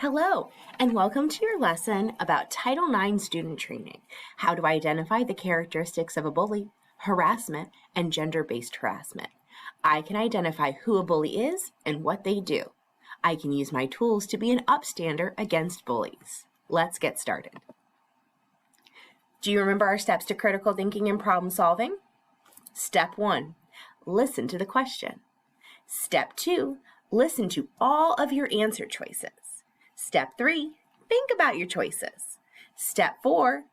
Hello, and welcome to your lesson about Title IX student training, how to identify the characteristics of a bully, harassment, and gender-based harassment. I can identify who a bully is and what they do. I can use my tools to be an upstander against bullies. Let's get started. Do you remember our steps to critical thinking and problem solving? Step 1, listen to the question. Step 2, listen to all of your answer choices. Step 3, think about your choices. Step 4,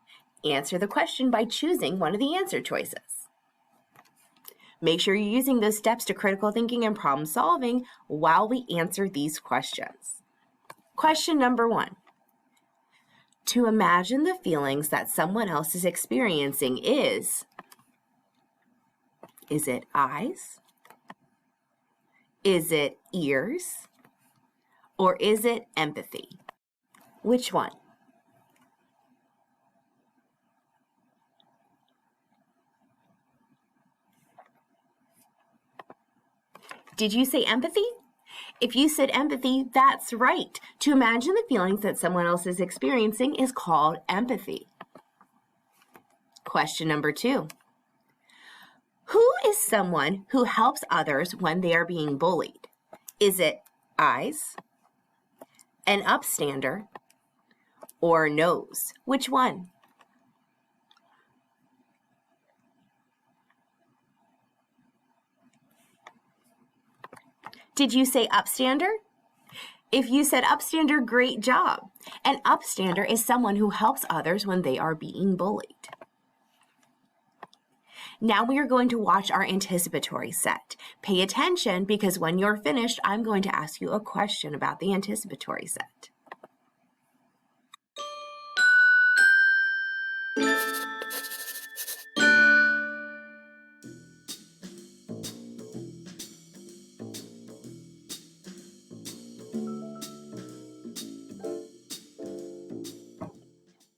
answer the question by choosing one of the answer choices. Make sure you're using those steps to critical thinking and problem solving while we answer these questions. Question number 1. To imagine the feelings that someone else is experiencing is it eyes? Is it ears? Or is it empathy? Which one? Did you say empathy? If you said empathy, that's right. To imagine the feelings that someone else is experiencing is called empathy. Question number 2. Who is someone who helps others when they are being bullied? Is it eyes, an upstander, or nose? Which one? Did you say upstander? If you said upstander, great job. An upstander is someone who helps others when they are being bullied. Now we are going to watch our anticipatory set. Pay attention because when you're finished, I'm going to ask you a question about the anticipatory set.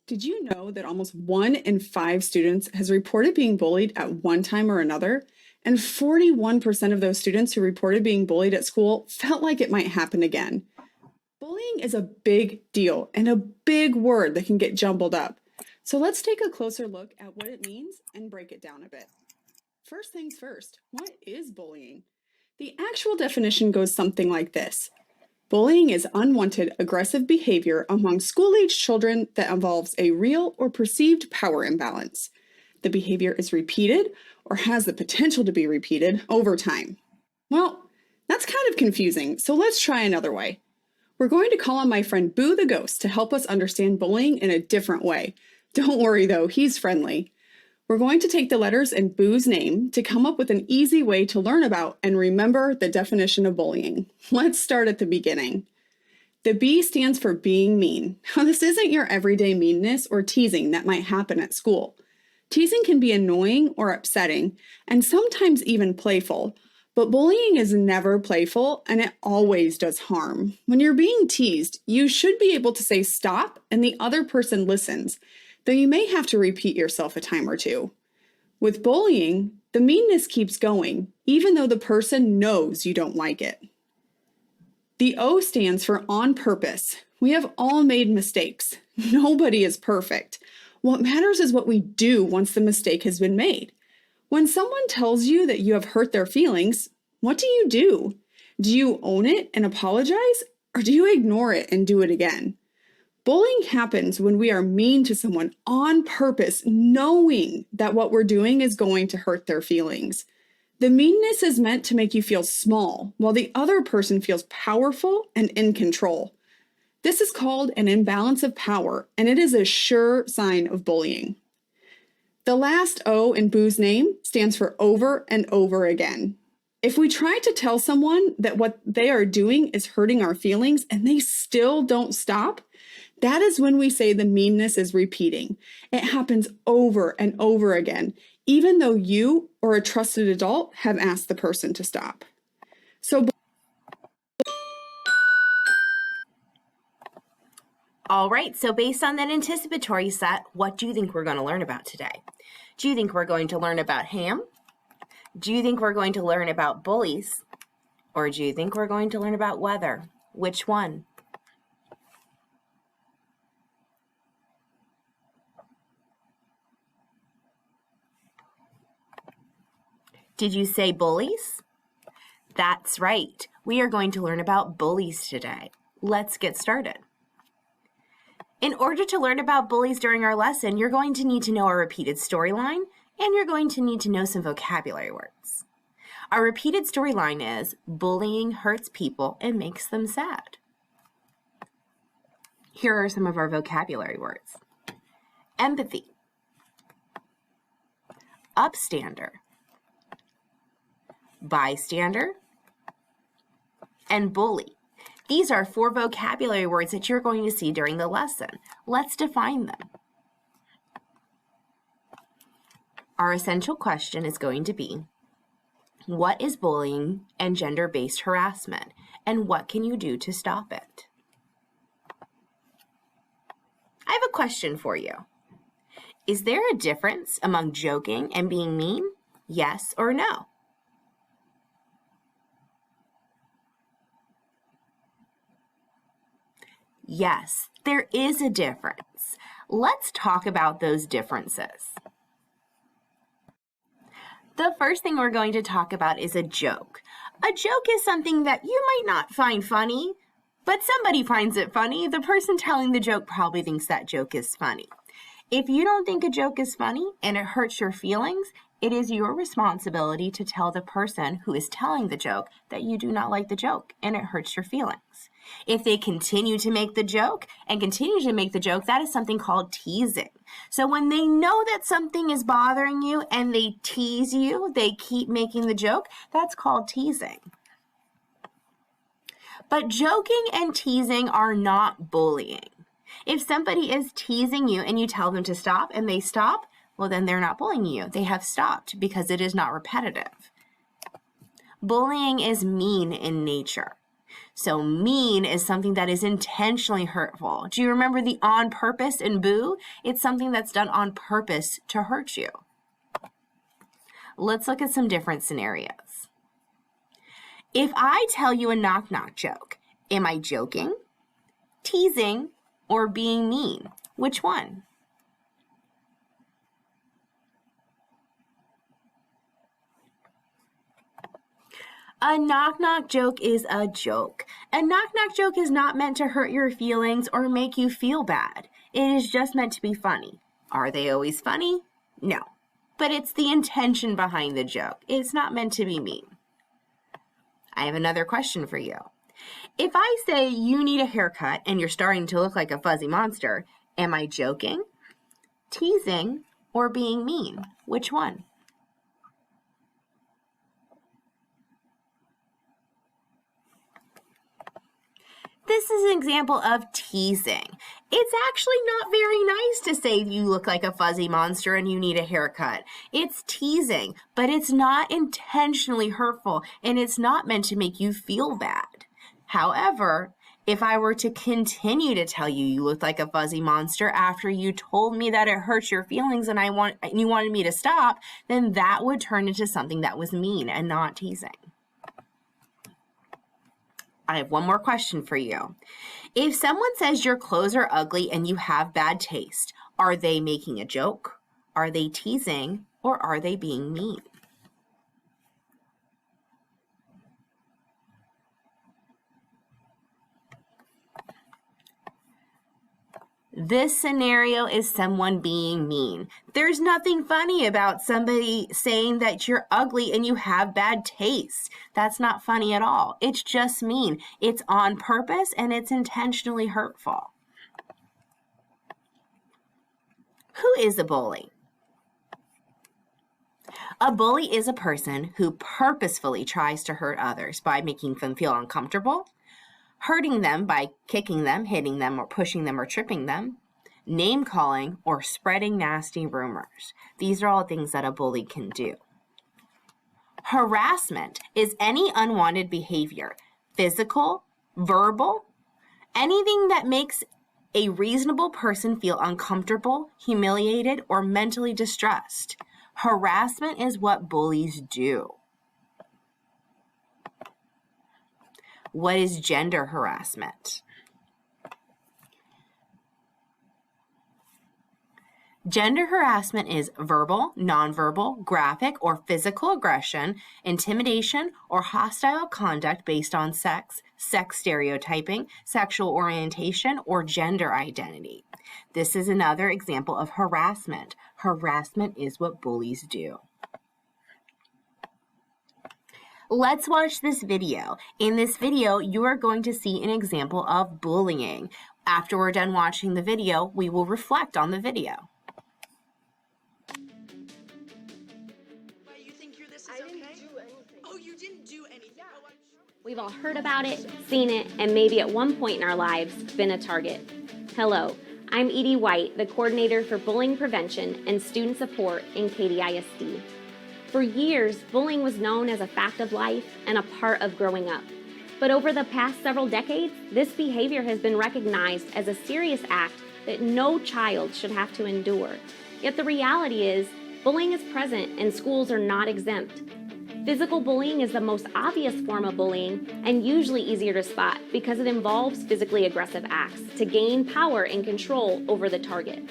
Did you know that almost 1 in 5 students has reported being bullied at one time or another? And 41% of those students who reported being bullied at school felt like it might happen again. Bullying is a big deal and a big word that can get jumbled up. So let's take a closer look at what it means and break it down a bit. First things first, what is bullying? The actual definition goes something like this. Bullying is unwanted, aggressive behavior among school-age children that involves a real or perceived power imbalance. The behavior is repeated or has the potential to be repeated over time. Well, that's kind of confusing, so let's try another way. We're going to call on my friend Boo the Ghost to help us understand bullying in a different way. Don't worry though, he's friendly. We're going to take the letters in Boo's name to come up with an easy way to learn about and remember the definition of bullying. Let's start at the beginning. The B stands for being mean. Now, this isn't your everyday meanness or teasing that might happen at school. Teasing can be annoying or upsetting, and sometimes even playful, but bullying is never playful and it always does harm. When you're being teased, you should be able to say stop and the other person listens, though you may have to repeat yourself a time or two. With bullying, the meanness keeps going, even though the person knows you don't like it. The O stands for on purpose. We have all made mistakes. Nobody is perfect. What matters is what we do once the mistake has been made. When someone tells you that you have hurt their feelings, what do? Do you own it and apologize, or do you ignore it and do it again? Bullying happens when we are mean to someone on purpose, knowing that what we're doing is going to hurt their feelings. The meanness is meant to make you feel small, while the other person feels powerful and in control. This is called an imbalance of power, and it is a sure sign of bullying. The last O in Boo's name stands for over and over again. If we try to tell someone that what they are doing is hurting our feelings and they still don't stop, that is when we say the meanness is repeating. It happens over and over again, even though you or a trusted adult have asked the person to stop. All right, so based on that anticipatory set, what do you think we're going to learn about today? Do you think we're going to learn about ham? Do you think we're going to learn about bullies? Or do you think we're going to learn about weather? Which one? Did you say bullies? That's right. We are going to learn about bullies today. Let's get started. In order to learn about bullies during our lesson, you're going to need to know a repeated storyline, and you're going to need to know some vocabulary words. Our repeated storyline is, bullying hurts people and makes them sad. Here are some of our vocabulary words. Empathy, upstander, bystander, and bully. These are 4 vocabulary words that you're going to see during the lesson. Let's define them. Our essential question is going to be, what is bullying and gender-based harassment, and what can you do to stop it? I have a question for you. Is there a difference among joking and being mean? Yes or no? Yes, there is a difference. Let's talk about those differences. The first thing we're going to talk about is a joke. A joke is something that you might not find funny, but somebody finds it funny. The person telling the joke probably thinks that joke is funny. If you don't think a joke is funny and it hurts your feelings, it is your responsibility to tell the person who is telling the joke that you do not like the joke and it hurts your feelings. If they continue to make the joke, that is something called teasing. So when they know that something is bothering you and they tease you, they keep making the joke, that's called teasing. But joking and teasing are not bullying. If somebody is teasing you and you tell them to stop and they stop, well, then they're not bullying you. They have stopped because it is not repetitive. Bullying is mean in nature. So mean is something that is intentionally hurtful. Do you remember the on purpose in Boo? It's something that's done on purpose to hurt you. Let's look at some different scenarios. If I tell you a knock-knock joke, am I joking, teasing, or being mean? Which one? A knock-knock joke is a joke. A knock-knock joke is not meant to hurt your feelings or make you feel bad. It is just meant to be funny. Are they always funny? No. But it's the intention behind the joke. It's not meant to be mean. I have another question for you. If I say you need a haircut and you're starting to look like a fuzzy monster, am I joking, teasing, or being mean? Which one? This is an example of teasing. It's actually not very nice to say you look like a fuzzy monster and you need a haircut. It's teasing, but it's not intentionally hurtful and it's not meant to make you feel bad. However, if I were to continue to tell you you look like a fuzzy monster after you told me that it hurts your feelings and you wanted me to stop, then that would turn into something that was mean and not teasing. I have one more question for you. If someone says your clothes are ugly and you have bad taste, are they making a joke? Are they teasing? Or are they being mean? This scenario is someone being mean. There's nothing funny about somebody saying that you're ugly and you have bad taste. That's not funny at all. It's just mean. It's on purpose and it's intentionally hurtful. Who is a bully? A bully is a person who purposefully tries to hurt others by making them feel uncomfortable, hurting them by kicking them, hitting them, or pushing them or tripping them, name-calling, or spreading nasty rumors. These are all things that a bully can do. Harassment is any unwanted behavior, physical, verbal, anything that makes a reasonable person feel uncomfortable, humiliated, or mentally distressed. Harassment is what bullies do. What is gender harassment? Gender harassment is verbal, nonverbal, graphic, or physical aggression, intimidation, or hostile conduct based on sex, sex stereotyping, sexual orientation, or gender identity. This is another example of harassment. Harassment is what bullies do. Let's watch this video. In this video, you are going to see an example of bullying. After we're done watching the video, we will reflect on the video. We've all heard about it, seen it, and maybe at one point in our lives been a target. Hello, I'm Edie White, the coordinator for bullying prevention and student support in Katy ISD. For years, bullying was known as a fact of life and a part of growing up. But over the past several decades, this behavior has been recognized as a serious act that no child should have to endure. Yet the reality is, bullying is present and schools are not exempt. Physical bullying is the most obvious form of bullying and usually easier to spot because it involves physically aggressive acts to gain power and control over the target.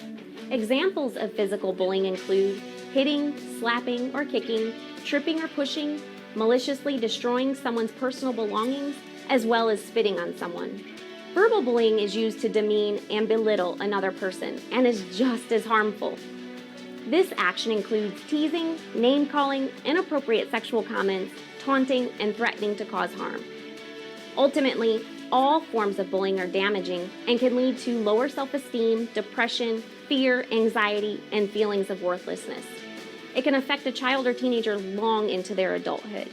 Examples of physical bullying include hitting, slapping, or kicking, tripping or pushing, maliciously destroying someone's personal belongings, as well as spitting on someone. Verbal bullying is used to demean and belittle another person and is just as harmful. This action includes teasing, name-calling, inappropriate sexual comments, taunting, and threatening to cause harm. Ultimately, all forms of bullying are damaging and can lead to lower self-esteem, depression, fear, anxiety, and feelings of worthlessness. It can affect a child or teenager long into their adulthood.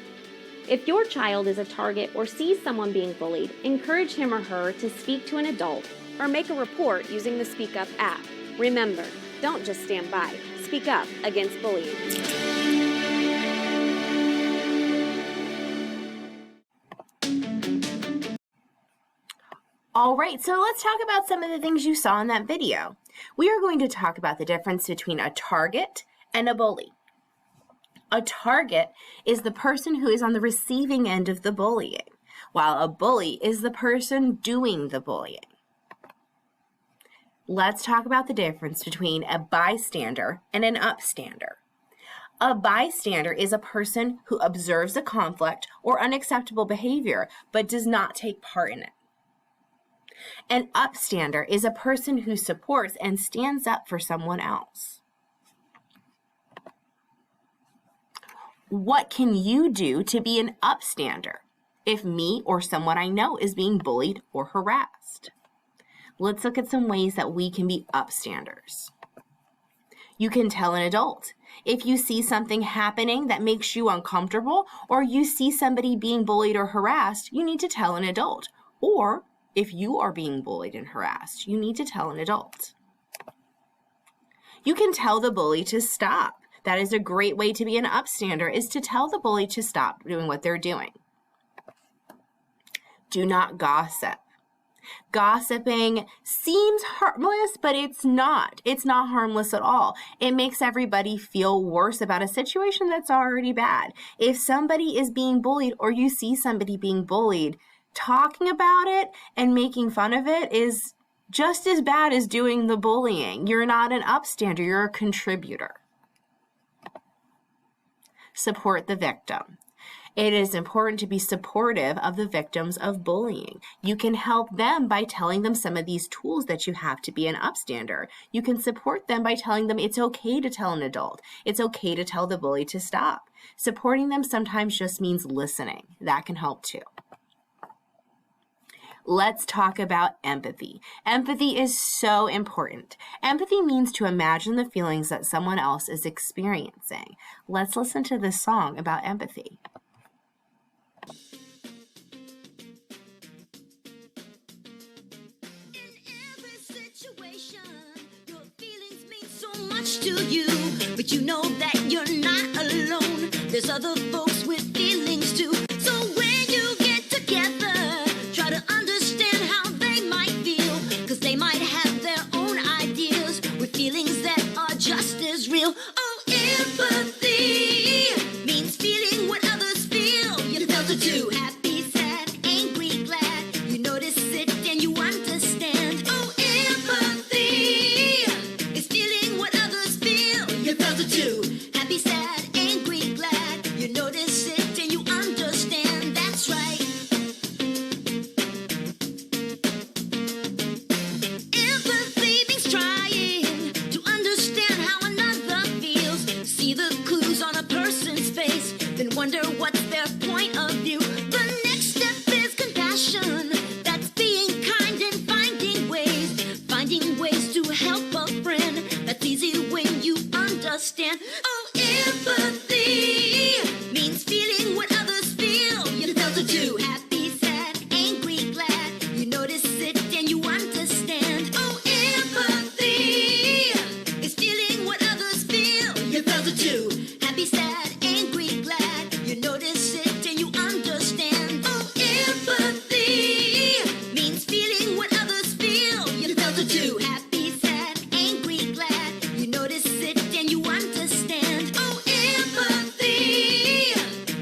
If your child is a target or sees someone being bullied, encourage him or her to speak to an adult or make a report using the Speak Up app. Remember, don't just stand by. Speak up against bullying. All right, so let's talk about some of the things you saw in that video. We are going to talk about the difference between a target and a bully. A target is the person who is on the receiving end of the bullying, while a bully is the person doing the bullying. Let's talk about the difference between a bystander and an upstander. A bystander is a person who observes a conflict or unacceptable behavior but does not take part in it. An upstander is a person who supports and stands up for someone else. What can you do to be an upstander if me or someone I know is being bullied or harassed? Let's look at some ways that we can be upstanders. You can tell an adult. If you see something happening that makes you uncomfortable, or you see somebody being bullied or harassed, you need to tell an adult. Or if you are being bullied and harassed, you need to tell an adult. You can tell the bully to stop. That is a great way to be an upstander, is to tell the bully to stop doing what they're doing. Do not gossip. Gossiping seems harmless, but it's not. It's not harmless at all. It makes everybody feel worse about a situation that's already bad. If somebody is being bullied or you see somebody being bullied, talking about it and making fun of it is just as bad as doing the bullying. You're not an upstander, you're a contributor. Support the victim. It is important to be supportive of the victims of bullying. You can help them by telling them some of these tools that you have to be an upstander. You can support them by telling them it's okay to tell an adult. It's okay to tell the bully to stop. Supporting them sometimes just means listening. That can help too. Let's talk about empathy. Empathy is so important. Empathy means to imagine the feelings that someone else is experiencing. Let's listen to this song about empathy. To you, but you know that you're not alone. There's other folks with feelings too. So when you get together, try to understand how they might feel, because they might have their own ideas with feelings that are just as real. Oh, empathy means feeling what others feel. You felt it too. Happy, sad, angry, glad. You notice it and you understand. Oh, empathy is feeling what others Oh, empathy means feeling what others feel. You felt it too. Happy, sad, angry, glad. You notice it and you understand. Oh, empathy is feeling what others feel. You felt it too. Happy, sad, angry, glad. You notice it and you understand. Oh, empathy means feeling what others feel. You felt it too. Happy, sad, angry, glad. You notice it and you understand. Oh, empathy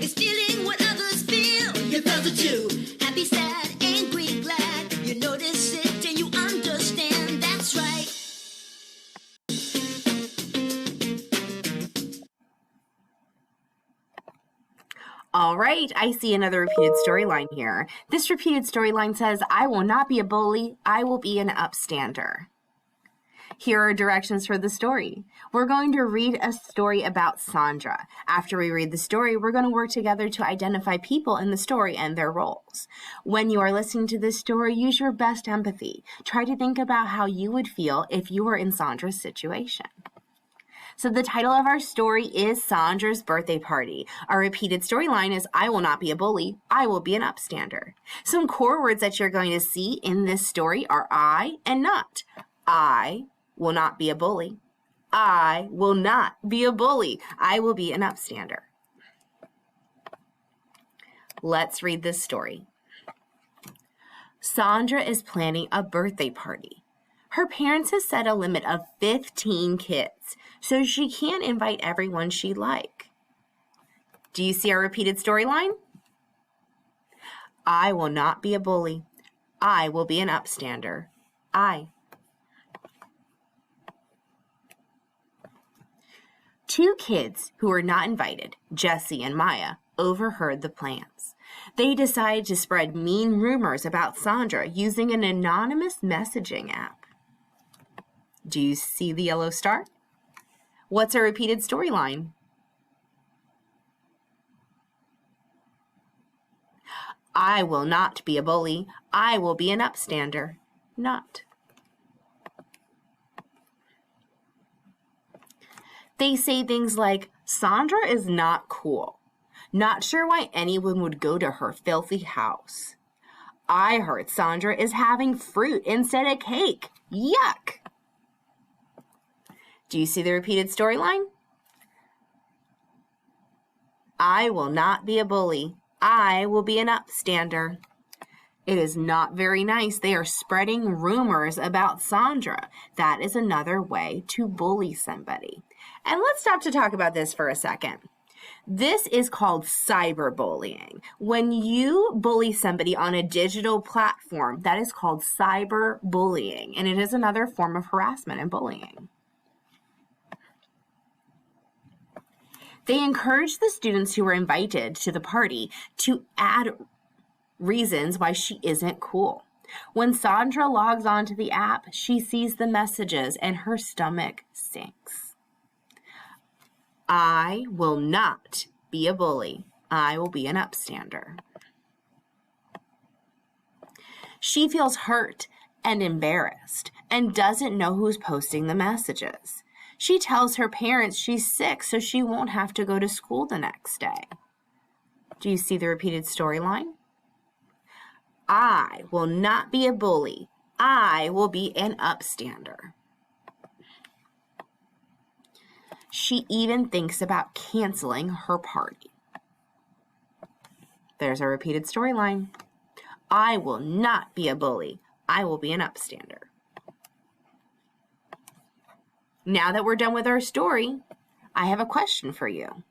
is feeling what others feel. You felt it too. Happy, sad, angry, glad. You notice it and you understand. That's right. All right, I see another repeated storyline here. This repeated storyline says, I will not be a bully, I will be an upstander. Here are directions for the story. We're going to read a story about Sandra. After we read the story, we're going to work together to identify people in the story and their roles. When you are listening to this story, use your best empathy. Try to think about how you would feel if you were in Sandra's situation. So the title of our story is Sandra's Birthday Party. Our repeated storyline is I will not be a bully, I will be an upstander. Some core words that you're going to see in this story are I and not. I will not be a bully. I will not be a bully. I will be an upstander. Let's read this story. Sandra is planning a birthday party. Her parents have set a limit of 15 kids, so she can't invite everyone she'd like. Do you see our repeated storyline? I will not be a bully. I will be an upstander. I. Two kids who were not invited, Jesse and Maya, overheard the plans. They decided to spread mean rumors about Sandra using an anonymous messaging app. Do you see the yellow star? What's our repeated storyline? I will not be a bully. I will be an upstander. Not. They say things like, Sandra is not cool. Not sure why anyone would go to her filthy house. I heard Sandra is having fruit instead of cake. Yuck! Do you see the repeated storyline? I will not be a bully. I will be an upstander. It is not very nice. They are spreading rumors about Sandra. That is another way to bully somebody. And let's stop to talk about this for a second. This is called cyberbullying. When you bully somebody on a digital platform, that is called cyberbullying, and it is another form of harassment and bullying. They encouraged the students who were invited to the party to add reasons why she isn't cool. When Sandra logs onto the app, she sees the messages and her stomach sinks. I will not be a bully. I will be an upstander. She feels hurt and embarrassed and doesn't know who's posting the messages. She tells her parents she's sick so she won't have to go to school the next day. Do you see the repeated storyline? I will not be a bully. I will be an upstander. She even thinks about canceling her party. There's a repeated storyline. I will not be a bully. I will be an upstander. Now that we're done with our story, I have a question for you.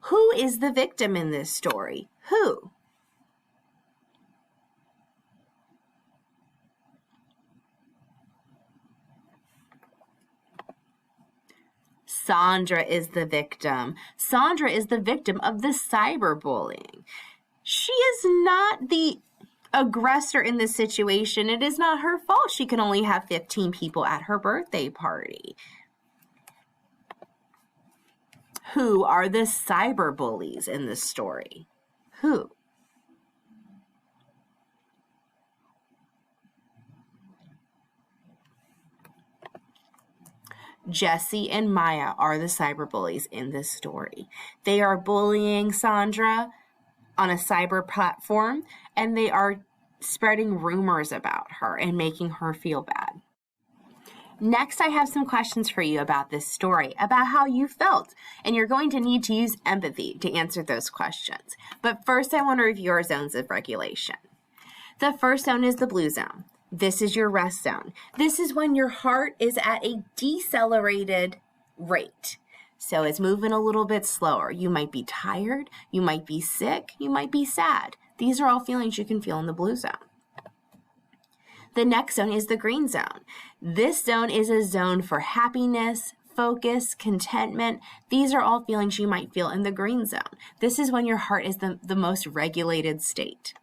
Who is the victim in this story? Who? Sandra is the victim. Sandra is the victim of the cyberbullying. She is not the aggressor in this situation. It is not her fault she can only have 15 people at her birthday party. Who are the cyberbullies in this story? Who? Jesse and Maya are the cyberbullies in this story. They are bullying Sandra on a cyber platform, and they are spreading rumors about her and making her feel bad. Next, I have some questions for you about this story, about how you felt, and you're going to need to use empathy to answer those questions. But first, I want to review our zones of regulation. The first zone is the blue zone. This is your rest zone. This is when your heart is at a decelerated rate. So it's moving a little bit slower. You might be tired, you might be sick, you might be sad. These are all feelings you can feel in the blue zone. The next zone is the green zone. This zone is a zone for happiness, focus, contentment. These are all feelings you might feel in the green zone. This is when your heart is the most regulated state.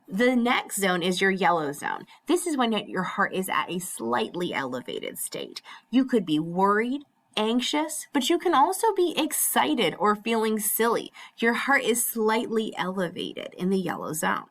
The next zone is your yellow zone. This is when your heart is at a slightly elevated state. You could be worried, anxious, but you can also be excited or feeling silly. Your heart is slightly elevated in the yellow zone.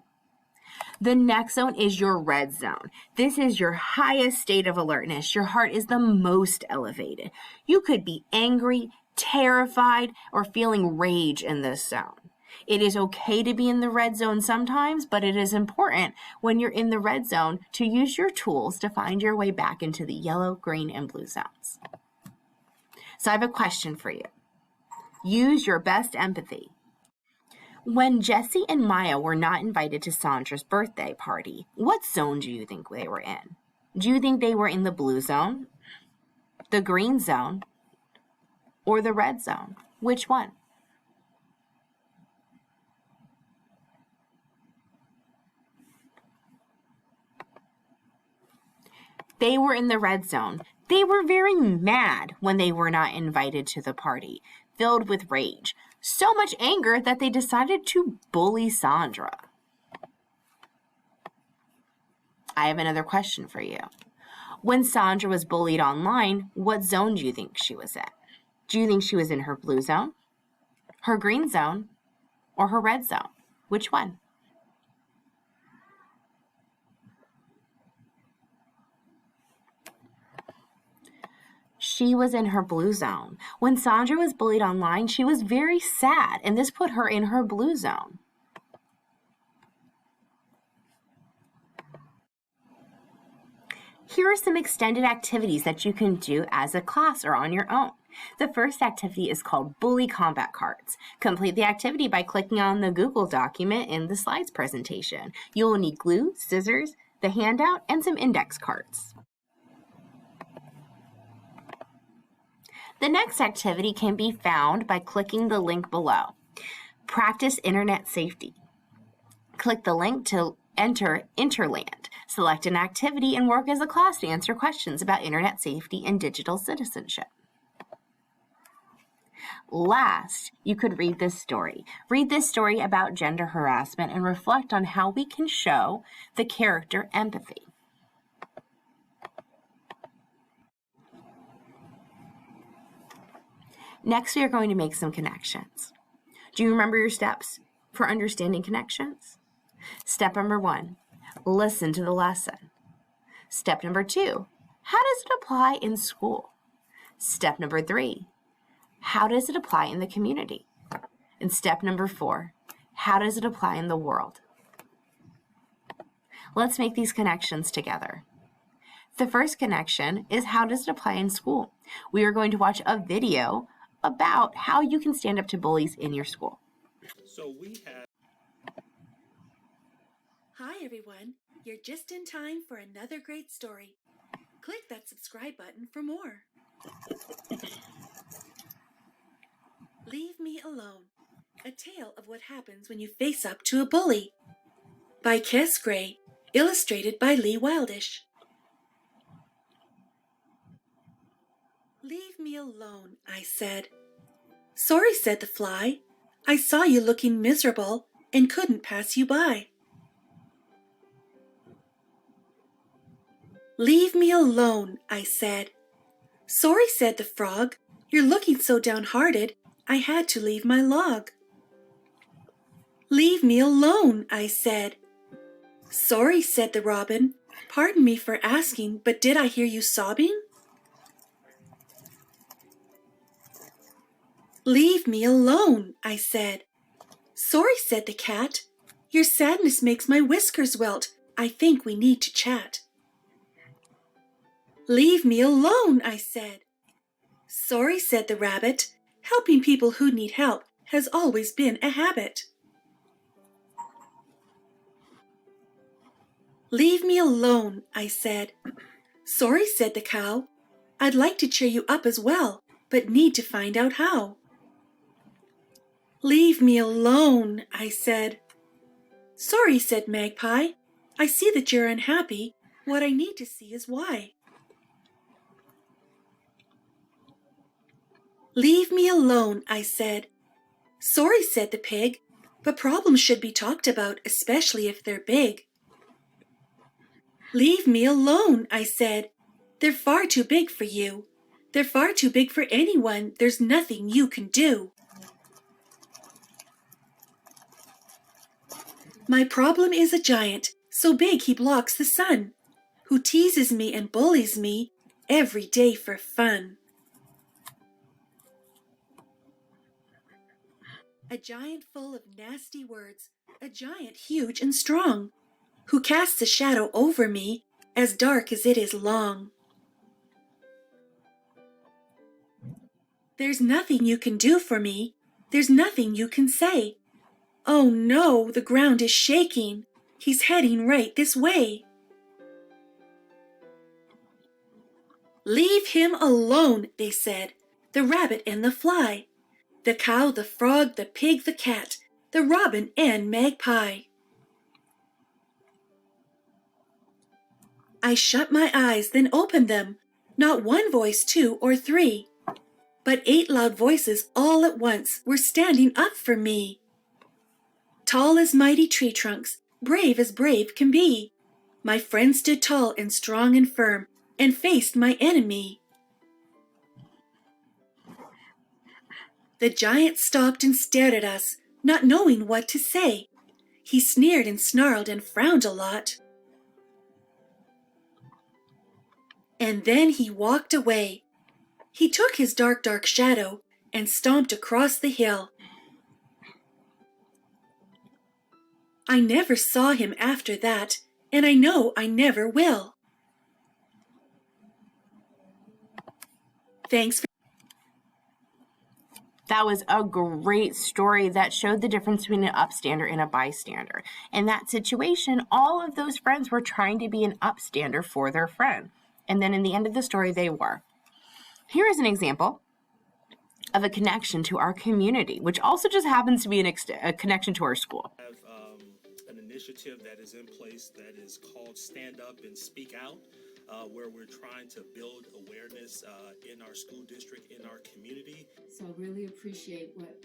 The next zone is your red zone. This is your highest state of alertness. Your heart is the most elevated. You could be angry, terrified, or feeling rage in this zone. It is okay to be in the red zone sometimes, but it is important when you're in the red zone to use your tools to find your way back into the yellow, green, and blue zones. So I have a question for you. Use your best empathy. When Jesse and Maya were not invited to Sandra's birthday party, what zone do you think they were in? Do you think they were in the blue zone, the green zone, or the red zone? Which one? They were in the red zone. They were very mad when they were not invited to the party, filled with rage. So much anger that they decided to bully Sandra. I have another question for you. When Sandra was bullied online, what zone do you think she was in? Do you think she was in her blue zone, her green zone, or her red zone? Which one? She was in her blue zone. When Sandra was bullied online, she was very sad, and this put her in her blue zone. Here are some extended activities that you can do as a class or on your own. The first activity is called Bully Combat Cards. Complete the activity by clicking on the Google document in the slides presentation. You will need glue, scissors, the handout, and some index cards. The next activity can be found by clicking the link below. Practice Internet Safety. Click the link to enter Interland. Select an activity and work as a class to answer questions about internet safety and digital citizenship. Last, you could read this story. Read this story about gender harassment and reflect on how we can show the character empathy. Next, we are going to make some connections. Do you remember your steps for understanding connections? Step number 1, listen to the lesson. Step number 2, how does it apply in school? Step number 3, how does it apply in the community? And step number 4, how does it apply in the world? Let's make these connections together. The first connection is how does it apply in school? We are going to watch a video about how you can stand up to bullies in your school. Hi everyone, you're just in time for another great story. Click that subscribe button for more. Leave Me Alone, a tale of what happens when you face up to a bully. By Kes Gray, illustrated by Lee Wildish. Leave me alone, I said. Sorry, said the fly. I saw you looking miserable and couldn't pass you by. Leave me alone, I said. Sorry, said the frog. You're looking so downhearted, I had to leave my log. Leave me alone, I said. Sorry, said the robin. Pardon me for asking, but did I hear you sobbing? Leave me alone, I said. Sorry, said the cat. Your sadness makes my whiskers welt. I think we need to chat. Leave me alone, I said. Sorry, said the rabbit. Helping people who need help has always been a habit. Leave me alone, I said. Sorry, said the cow. I'd like to cheer you up as well, but need to find out how. Leave me alone, I said. Sorry, said Magpie. I see that you're unhappy. What I need to see is why. Leave me alone, I said. Sorry, said the pig, but problems should be talked about, especially if they're big. Leave me alone, I said. They're far too big for you. They're far too big for anyone. There's nothing you can do. My problem is a giant, so big he blocks the sun, who teases me and bullies me every day for fun. A giant full of nasty words, a giant huge and strong, who casts a shadow over me as dark as it is long. There's nothing you can do for me. There's nothing you can say. Oh no, the ground is shaking. He's heading right this way. Leave him alone, they said, the rabbit and the fly, the cow, the frog, the pig, the cat, the robin and magpie. I shut my eyes, then opened them, not one voice, two or three, but 8 loud voices all at once were standing up for me. Tall as mighty tree trunks, brave as brave can be, my friend stood tall and strong and firm, and faced my enemy. The giant stopped and stared at us, not knowing what to say. He sneered and snarled and frowned a lot. And then he walked away. He took his dark, dark shadow and stomped across the hill. I never saw him after that, and I know I never will. Thanks for That was a great story that showed the difference between an upstander and a bystander. In that situation, all of those friends were trying to be an upstander for their friend. And then in the end of the story, they were. Here is an example of a connection to our community, which also just happens to be a connection to our school. We have an initiative that is in place that is called Stand Up and Speak Out, where we're trying to build awareness in our school district, in our community. So really appreciate what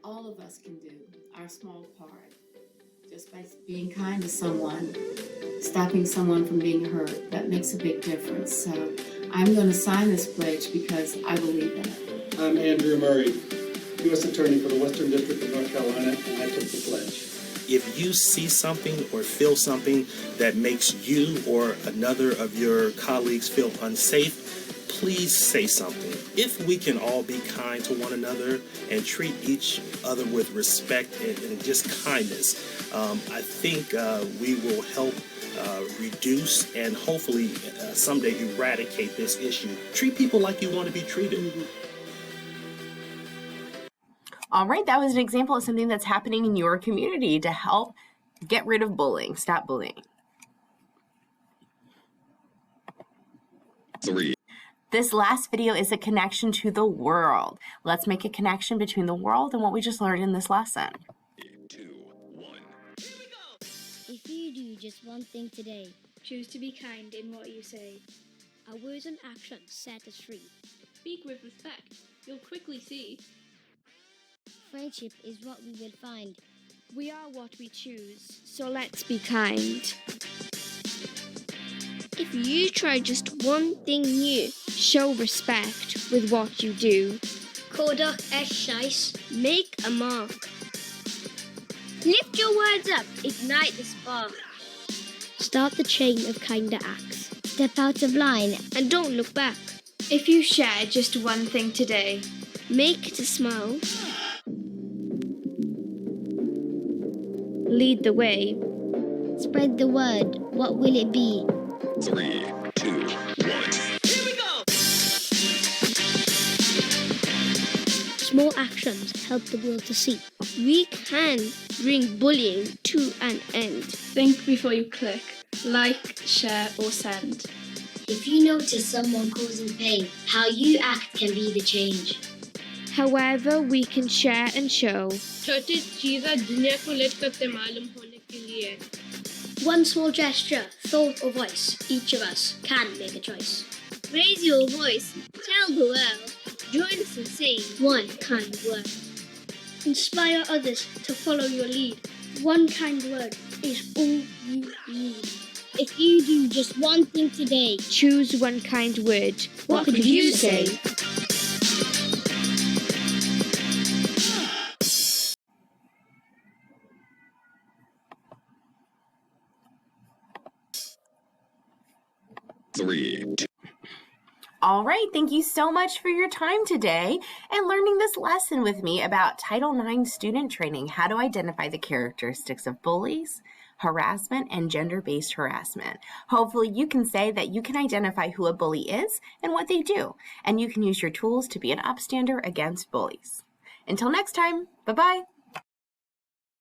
all of us can do, our small part. Just by being kind to someone, stopping someone from being hurt, that makes a big difference. So I'm going to sign this pledge because I believe in it. I'm Andrew Murray, U.S. Attorney for the Western District of North Carolina, and I took the pledge. If you see something or feel something that makes you or another of your colleagues feel unsafe, please say something. If we can all be kind to one another and treat each other with respect and just kindness, I think we will help reduce and hopefully someday eradicate this issue. Treat people like you want to be treated. All right, that was an example of something that's happening in your community to help get rid of bullying, stop bullying. 3. This last video is a connection to the world. Let's make a connection between the world and what we just learned in this lesson. 2, 1. If you do just one thing today, choose to be kind in what you say. Our words and actions set us free. Speak with respect. You'll quickly see. Friendship is what we will find. We are what we choose, so let's be kind. If you try just one thing new, show respect with what you do. Kodak S nice. Make a mark. Lift your words up, ignite the spark. Start the chain of kinder acts. Step out of line and don't look back. If you share just one thing today, Make to smile. Lead the way. Spread the word. What will it be? 3, 2, 1. Small actions help the world to see. We can bring bullying to an end. Think before you click. Like, share, or send. If you notice someone causing pain, how you act can be the change. However, we can share and show. One small gesture, thought or voice, each of us can make a choice. Raise your voice, tell the world. Join us in saying one kind word. Inspire others to follow your lead. One kind word is all you need. If you do just one thing today, Choose one kind word. what could you say? Three, two. All right, thank you so much for your time today and learning this lesson with me about Title IX student training, how to identify the characteristics of bullies, harassment, and gender-based harassment. Hopefully you can say that you can identify who a bully is and what they do, and you can use your tools to be an upstander against bullies. Until next time, bye-bye.